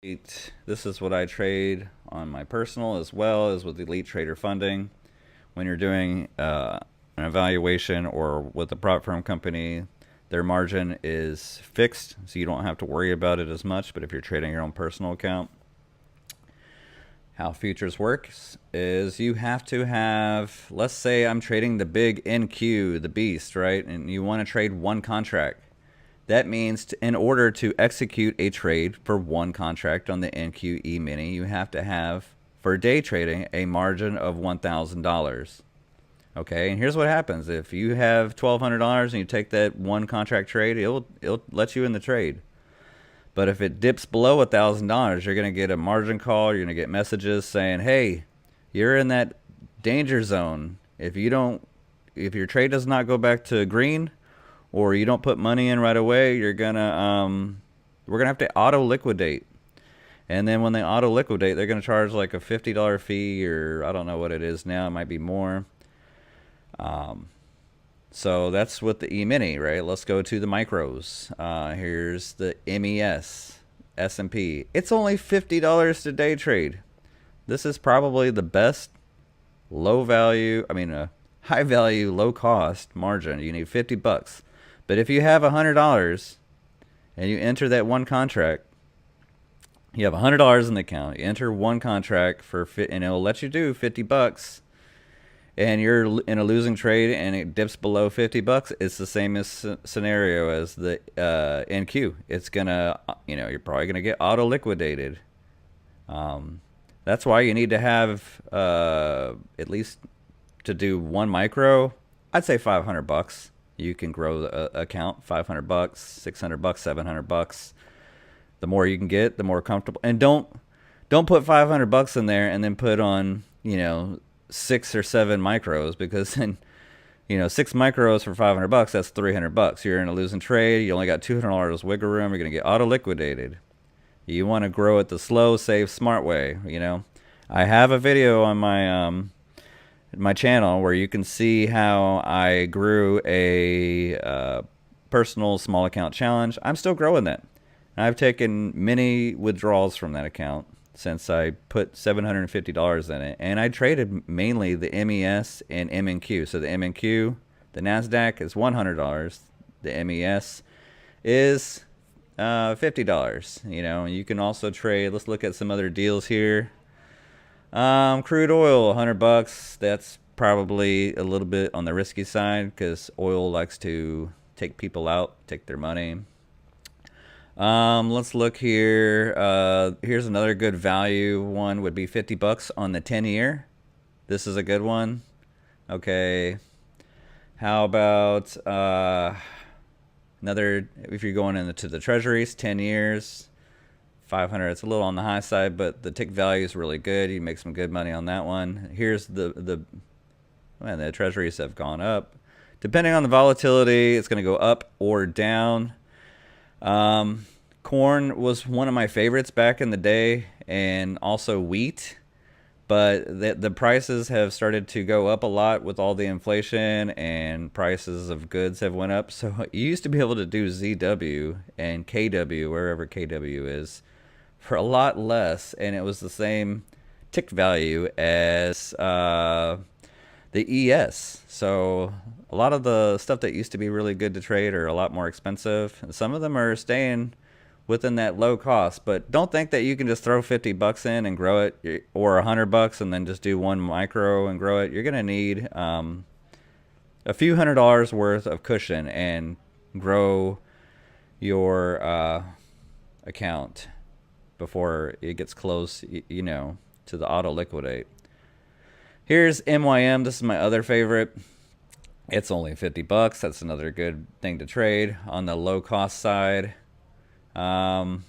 This is what I trade on my personal as well as with Elite Trader Funding. When you're doing an evaluation or with a prop firm company, their margin is fixed, so you don't have to worry about it as much. But if you're trading your own personal account, how futures works is you have to have, let's say I'm trading the big NQ, the beast, right? And you want to trade one contract. That means in order to execute a trade for one contract on the NQE mini, you have to have, for day trading, a margin of $1,000. Okay, and here's what happens. If you have $1,200 and you take that one contract trade, it'll let you in the trade. But if it dips below $1,000, you're going to get a margin call. You're going to get messages saying, hey, you're in that danger zone. If your trade does not go back to green, or you don't put money in right away, we're gonna have to auto liquidate. And then when they auto liquidate, they're gonna charge like a $50 fee, or I don't know what it is now. It might be more. So that's with the E-mini, right? Let's go to the micros. Here's the MES S&P. It's only $50 to day trade. This is probably the best high value, low cost margin. You need $50. But if you have $100 and you enter that one contract, you have $100 in the account. You enter one contract and it'll let you do $50. And you're in a losing trade and it dips below $50. It's the same scenario as the NQ. It's gonna, you're probably gonna get auto liquidated. That's why you need to have at least to do one micro. I'd say $500. You can grow the account $500, $600, $700. The more you can get, the more comfortable. And don't put $500 in there and then put on 6 or 7 micros, because then 6 micros for $500, that's $300. You're in a losing trade. You only got $200 wiggle room. You're gonna get auto liquidated. You want to grow it the slow, safe, smart way. I have a video on my channel where you can see how I grew a personal small account challenge. I'm still growing that. I've taken many withdrawals from that account since I put $750 in it, and I traded mainly the MES and MNQ. So the MNQ, the NASDAQ, is $100. The MES is $50. You can also trade. Let's look at some other deals here. Crude oil, $100. That's probably a little bit on the risky side because oil likes to take people out, take their money. Let's look here. Here's another good value one. Would be $50 on the 10-year. This is a good one. Okay. How about another? If you're going into the treasuries, 10 years. 500. It's a little on the high side, but the tick value is really good. You make some good money on that one. Here's the treasuries have gone up. Depending on the volatility, it's going to go up or down. Corn was one of my favorites back in the day, and also wheat. But the prices have started to go up a lot with all the inflation, and prices of goods have went up. So you used to be able to do ZW and KW, wherever KW is, for a lot less, and it was the same tick value as the ES. So a lot of the stuff that used to be really good to trade are a lot more expensive. And some of them are staying within that low cost, but don't think that you can just throw $50 in and grow it, or $100 and then just do one micro and grow it. You're gonna need a few $100s worth of cushion and grow your account before it gets close, to the auto liquidate. Here's MYM. This is my other favorite. It's only $50. That's another good thing to trade on the low cost side. Some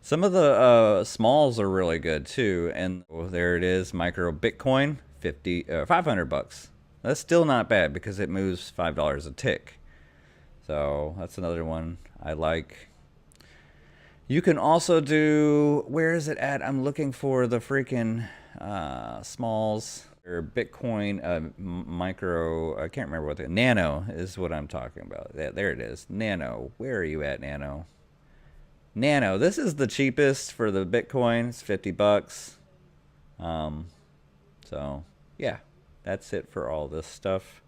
of the smalls are really good too, and there it is, micro Bitcoin, $500. That's still not bad because it moves $5 a tick. So that's another one I like. You can also do, where is it at? I'm looking for the freaking smalls or Bitcoin micro. I can't remember what the Nano is what I'm talking about. There it is. Nano. Where are you at, Nano? Nano. This is the cheapest for the Bitcoin. It's $50. So yeah, that's it for all this stuff.